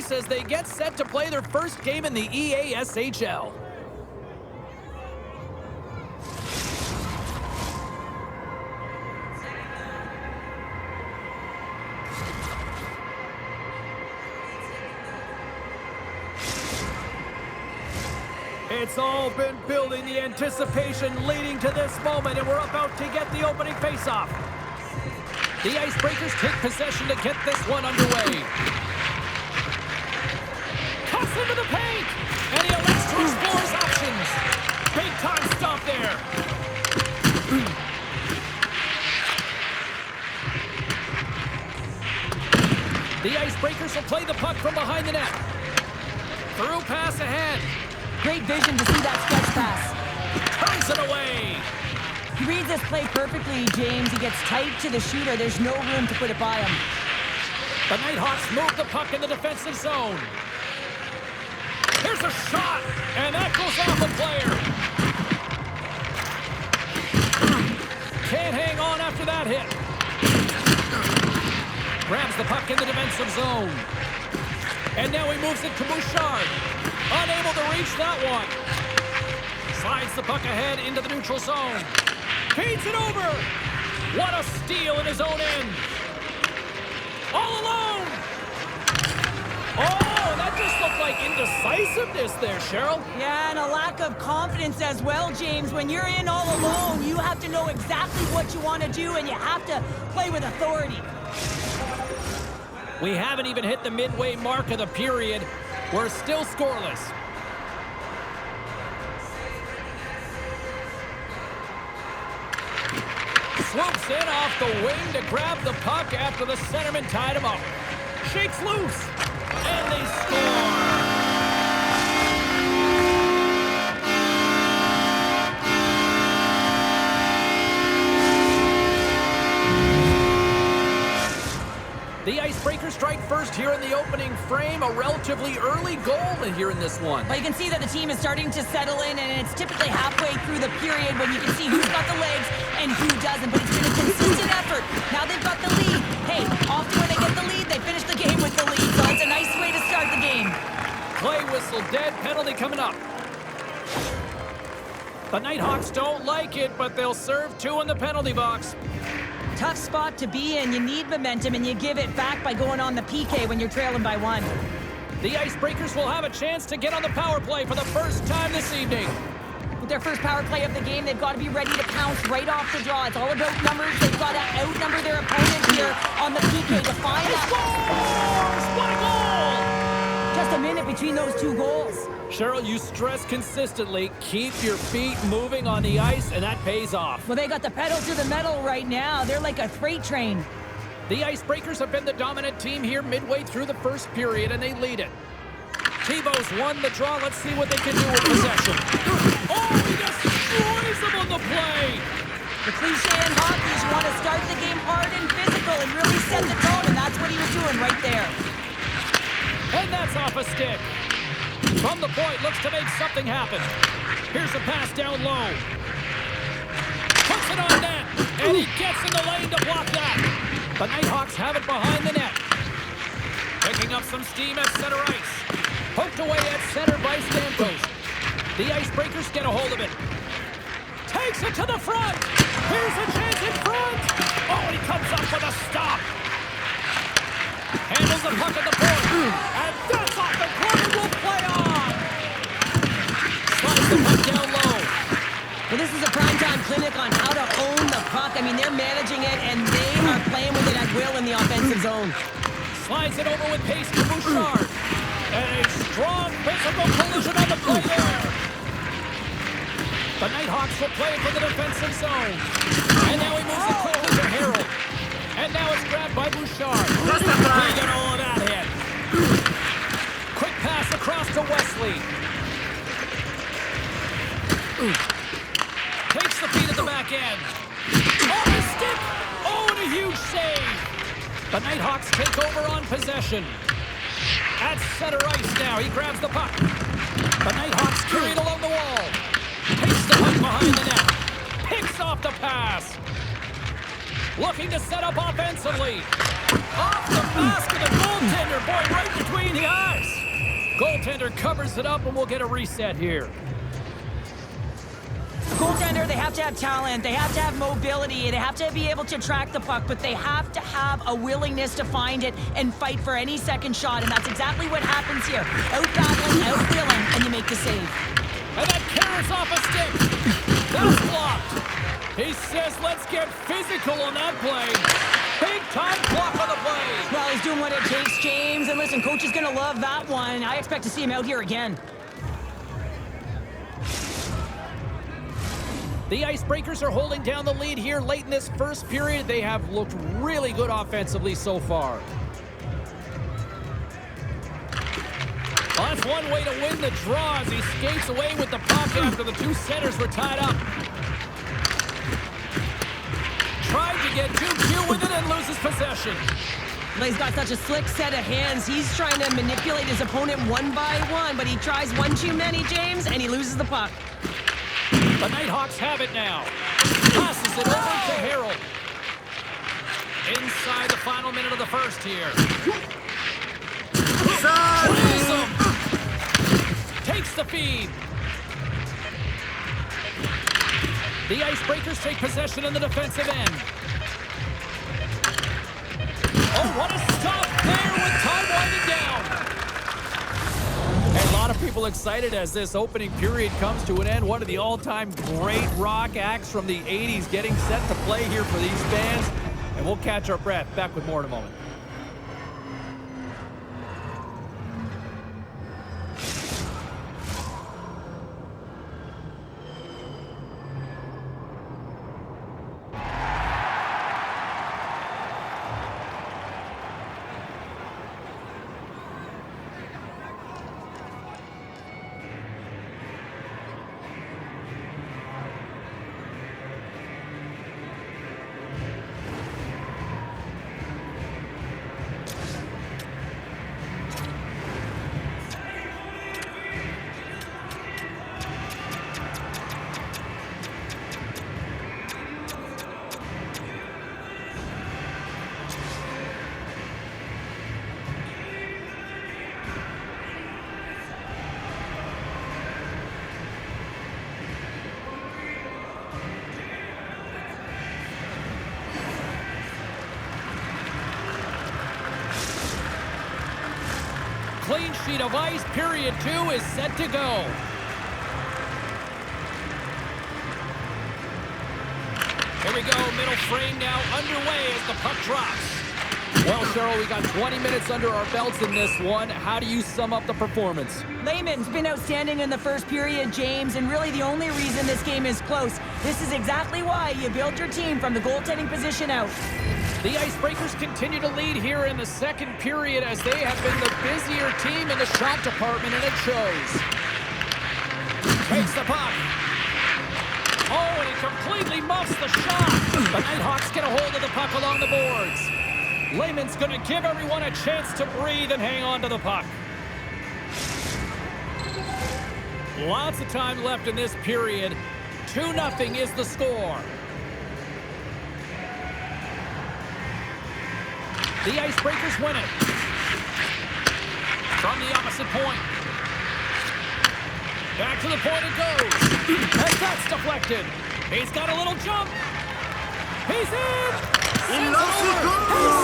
ice as they get set to play their first game in the EASHL. It's all been building, the anticipation leading to this moment, and we're about to get the opening faceoff. The Icebreakers take possession to get this one underway. Cuts into the paint, and he elects to explore his options. Big time stop there. The Icebreakers will play the puck from behind the net. Through pass ahead. Great vision to see that stretch pass. Turns it away. He reads this play perfectly, James. He gets tight to the shooter. There's no room to put it by him. The Nighthawks move the puck in the defensive zone. Here's a shot, and that goes off a player. Can't hang on after that hit. Grabs the puck in the defensive zone. And now he moves it to Bouchard. Unable to reach that one. Slides the puck ahead into the neutral zone. Feeds it over. What a steal in his own end. All alone. Oh, that just looked like indecisiveness there, Cheryl. Yeah, and a lack of confidence as well, James. When you're in all alone, you have to know exactly what you want to do, and you have to play with authority. We haven't even hit the midway mark of the period. We're still scoreless. Swoops in off the wing to grab the puck after the centerman tied him up. Shakes loose, and they score. The Icebreakers strike first here in the opening frame. A relatively early goal here in this one. Well, you can see that the team is starting to settle in, and it's typically halfway through the period when you can see who's got the legs and who doesn't. But it's been a consistent effort. Now they've got the lead. Hey, often when they get the lead, they finish the game with the lead. So it's a nice way to start the game. Play whistle dead. Penalty coming up. The Nighthawks don't like it, but they'll serve two in the penalty box. Tough spot to be in. You need momentum, and you give it back by going on the PK when you're trailing by one. The Icebreakers will have a chance to get on the power play for the first time this evening. With their first power play of the game, they've got to be ready to pounce right off the draw. It's all about numbers. They've got to outnumber their opponent here on the PK to find that. What a goal! Just a minute between those two goals. Cheryl, you stress consistently, keep your feet moving on the ice, and that pays off. Well, they got the pedal to the metal right now. They're like a freight train. The Icebreakers have been the dominant team here midway through the first period, and they lead it. Tebow's won the draw. Let's see what they can do with possession. Oh, he destroys them on the play. The cliche in hockey is you want to start the game hard and physical and really set the tone, and that's what he was doing right there. And that's off a stick. From the point, looks to make something happen. Here's a pass down low. Puts it on net, and he gets in the lane to block that. The Nighthawks have it behind the net. Picking up some steam at center ice. Poked away at center by Stamkos. The Icebreakers get a hold of it. Takes it to the front. Here's a chance in front. Oh, he comes up with a stop. Handles the puck at the point. And that's off the corner. Will play on. Slides the puck down low. Well, this is a primetime clinic on how to own the puck. I mean, they're managing it, and they are playing with it at will in the offensive zone. Slides it over with pace to Bouchard. And a strong physical collision on the play there. The Nighthawks will play it for the defensive zone. And now he moves it quickly to Harold. And now it's grabbed by Bouchard. He got all of that hit. Quick pass across to Wesley. Takes the feed at the back end. Off his stick. Oh, and a huge save. The Nighthawks take over on possession. At center ice now. He grabs the puck. The Nighthawks carry it along the wall. Takes the puck behind the net. Picks off the pass. Looking to set up offensively. Off the basket, the goaltender, boy, right between the eyes. goaltender covers it up, and we'll get a reset here. Goaltender, they have to have talent, they have to have mobility, they have to be able to track the puck, but they have to have a willingness to find it and fight for any second shot, and that's exactly what happens here. Out-battling, out-willing, and you make the save. And that carries off a stick. That's blocked. He says, let's get physical on that play. Big time block on the play. Well, he's doing what it takes, James, and listen, coach is going to love that one. I expect to see him out here again. The Icebreakers are holding down the lead here late in this first period. They have looked really good offensively so far. Well, that's one way to win the draw as he skates away with the puck after the two centers were tied up. Tried to get too cute with it and loses possession. Well, he's got such a slick set of hands. He's trying to manipulate his opponent one by one, but he tries one too many, James, and he loses the puck. The Nighthawks have it now. Passes it over to Harold. Inside the final minute of the first here. Drills him. Takes the feed. The Icebreakers take possession in the defensive end. Oh, what a stop there with time winding down. A lot of people excited as this opening period comes to an end. One of the all-time great rock acts from the 80s getting set to play here for these fans. And we'll catch our breath. Back with more in a moment. Clean sheet of ice. Period 2 is set to go. Here we go. Middle frame now underway as the puck drops. Well, Cheryl, we got 20 minutes under our belts in this one. How do you sum up the performance? Lehman's been outstanding in the first period, James, and really the only reason this game is close. This is exactly why you build your team from the goaltending position out. The Icebreakers continue to lead here in the second period as they have been the busier team in the shot department, and it shows. Takes the puck. Oh, and he completely muffs the shot. The Nighthawks get a hold of the puck along the boards. Lehman's going to give everyone a chance to breathe and hang on to the puck. Lots of time left in this period. 2-0 is the score. The Icebreakers win it. From the opposite point. Back to the point it goes. And that's deflected. He's got a little jump. He's in. He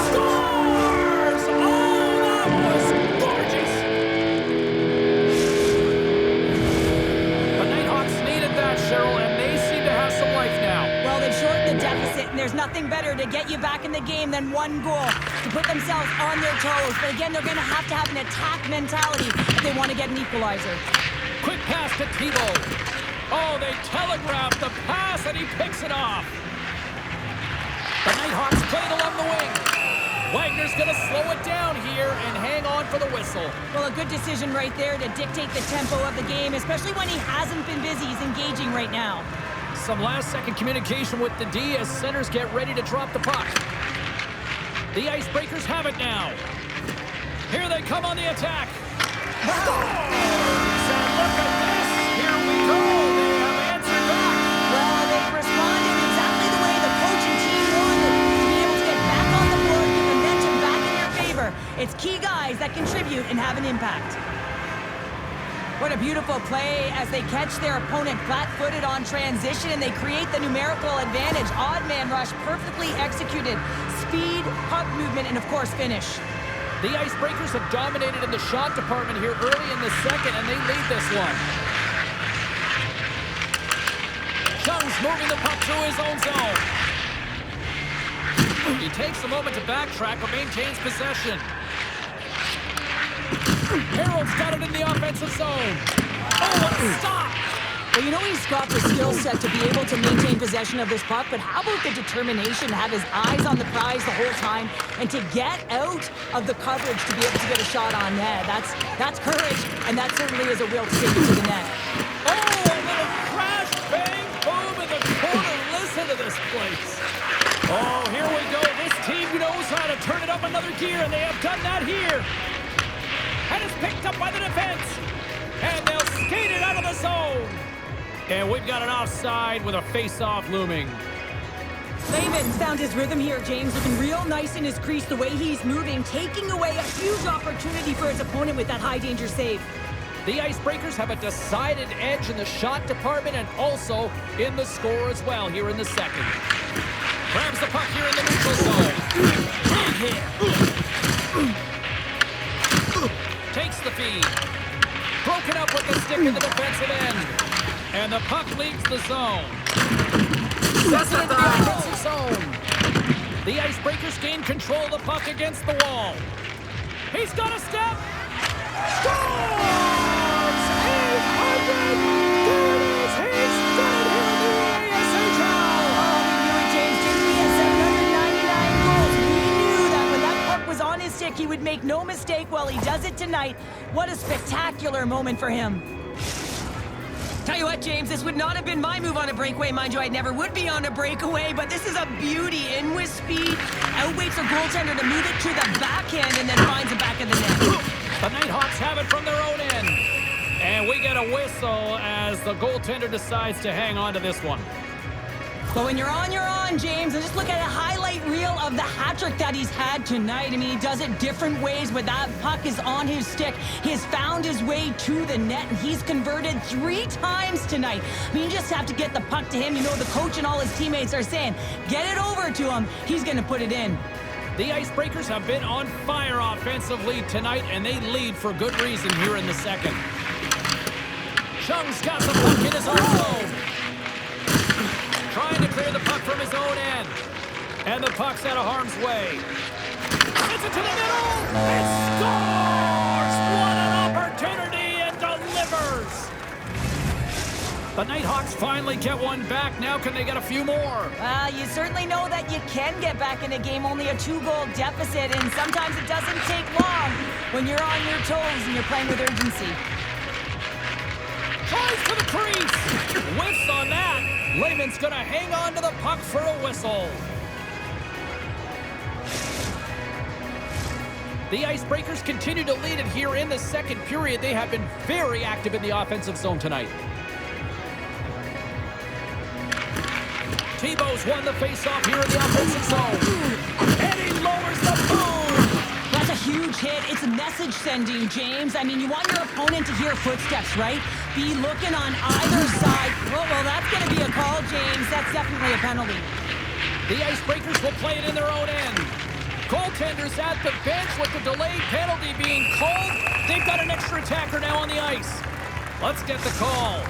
scores! Oh, that was gorgeous. The Nighthawks needed that, Cheryl, and they seem to have some life now. Well, they've shortened the deficit, and there's nothing better to get you back in the game than one goal, to put themselves on their toes. But again, they're going to have an attack mentality if they want to get an equalizer. Quick pass to Tebow. Oh, they telegraphed the pass, and he picks it off. The Nighthawks played along the wing. Wagner's going to slow it down here and hang on for the whistle. Well, a good decision right there to dictate the tempo of the game, especially when he hasn't been busy. He's engaging right now. Some last-second communication with the D as centers get ready to drop the puck. The Icebreakers have it now. Here they come on the attack. Scores! And look at this. Here we go. They have answered back. Well, they've responded exactly the way the coach and team wanted. To be able to get back on the board, get momentum back in your favor. It's key guys that contribute and have an impact. What a beautiful play as they catch their opponent flat-footed on transition and they create the numerical advantage. Odd man rush, perfectly executed. Speed, puck movement, and of course finish. The Icebreakers have dominated in the shot department here early in the second, and they lead this one. Chung's moving the puck through his own zone. He takes a moment to backtrack but maintains possession. Harold's got it in the offensive zone. Oh, what a stop! Well, you know he's got the skill set to be able to maintain possession of this puck, but how about the determination to have his eyes on the prize the whole time and to get out of the coverage to be able to get a shot on net? That's courage, and that certainly is a will to take it to the net. Oh, a little crash, bang, boom in the corner. Listen to this place. Oh, here we go. This team knows how to turn it up another gear, and they have done that here. And it's picked up by the defense. And they'll skate it out of the zone. And we've got an offside with a face-off looming. Layman's found his rhythm here, James, looking real nice in his crease, the way he's moving, taking away a huge opportunity for his opponent with that high-danger save. The Icebreakers have a decided edge in the shot department and also in the score as well here in the second. Grabs the puck here in the neutral zone. Big hit. Takes the feed. Broken up with the stick in the defensive end. And the puck leaves the zone. Sets it into the offensive zone. The Icebreakers gain control of the puck against the wall. He's got a step. Scores! 800! There it is! He's done it here in the NHL! Oh, we knew it, James. Didn't we have 799 goals? We knew that when that puck was on his stick, he would make no mistake. Well, he does it tonight. What a spectacular moment for him. Tell you what, James, this would not have been my move on a breakaway. Mind you, I never would be on a breakaway, but this is a beauty. In with speed, outwaits a goaltender to move it to the backhand and then finds it back in the net. The Nighthawks have it from their own end. And we get a whistle as the goaltender decides to hang on to this one. But when you're on, James. And just look at a highlight reel of the hat trick that he's had tonight. I mean, he does it different ways, but that puck is on his stick. He has found his way to the net, and he's converted 3 times tonight. I mean, you just have to get the puck to him. You know, the coach and all his teammates are saying, get it over to him. He's going to put it in. The Icebreakers have been on fire offensively tonight, and they lead for good reason here in the second. Chung's got the puck in his own zone. Trying to clear the puck from his own end. And the puck's out of harm's way. Gets it to the middle. And scores! What an opportunity, and delivers! The Nighthawks finally get one back. Now can they get a few more? You certainly know that you can get back in a game, only a 2-goal deficit, and sometimes it doesn't take long when you're on your toes and you're playing with urgency. Tries to the crease. Whiffs on that. Lehman's going to hang on to the puck for a whistle. The Icebreakers continue to lead it here in the second period. They have been very active in the offensive zone tonight. Tebow's won the faceoff here in the offensive zone. And he lowers the boom. That's a huge hit. It's a message sending, James. I mean, you want your opponent to hear footsteps, right? Be looking on either side. Well, that's going to be a call, James. That's definitely a penalty. The Icebreakers will play it in their own end. Goaltenders at the bench with the delayed penalty being called. They've got an extra attacker now on the ice. Let's get the call.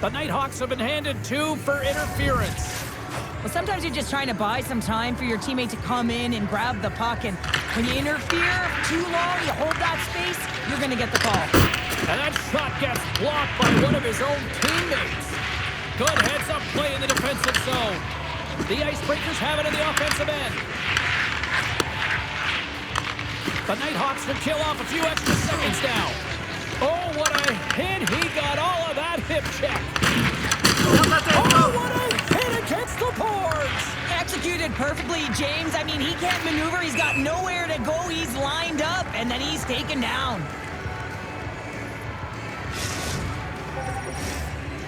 The Nighthawks have been handed 2 for interference. Well, sometimes you're just trying to buy some time for your teammate to come in and grab the puck. And when you interfere too long, you hold that space, you're going to get the call. And that shot gets blocked by one of his own teammates. Good heads-up play in the defensive zone. The Icebreakers have it in the offensive end. The Nighthawks will kill off a few extra seconds now. Oh, what a hit. He got all of that hip check. Oh, what a hit against the boards. Executed perfectly, James. I mean, he can't maneuver. He's got nowhere to go. He's lined up, and then he's taken down.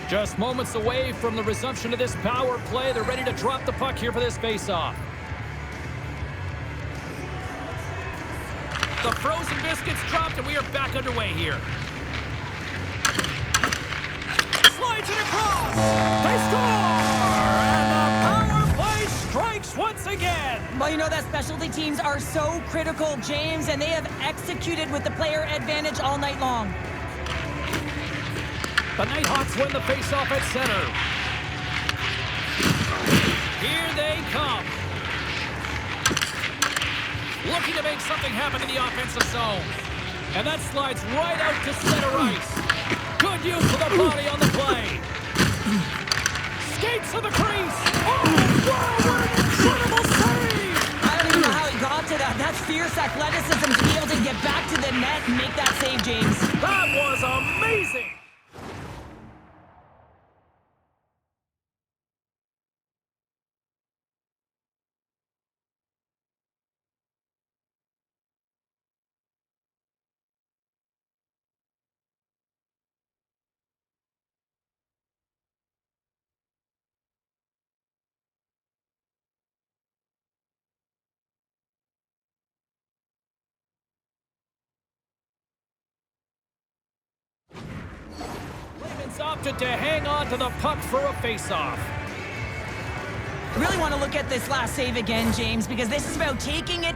Just moments away from the resumption of this power play. They're ready to drop the puck here for this faceoff. The frozen biscuits dropped, and we are back underway here. Slides it across. They score! And the power play strikes once again. Well, you know that specialty teams are so critical, James, and they have executed with the player advantage all night long. The Nighthawks win the faceoff at center. Here they come. Looking to make something happen in the offensive zone. And that slides right out to center ice. Good use of the body on the play. Skates to the crease. Oh, wow, what an incredible save! I don't even know how he got to that. That's fierce athleticism to be able to get back to the net and make that save, James. That was amazing! Ravens opted to hang on to the puck for a faceoff. I really want to look at this last save again, James, because this is about taking it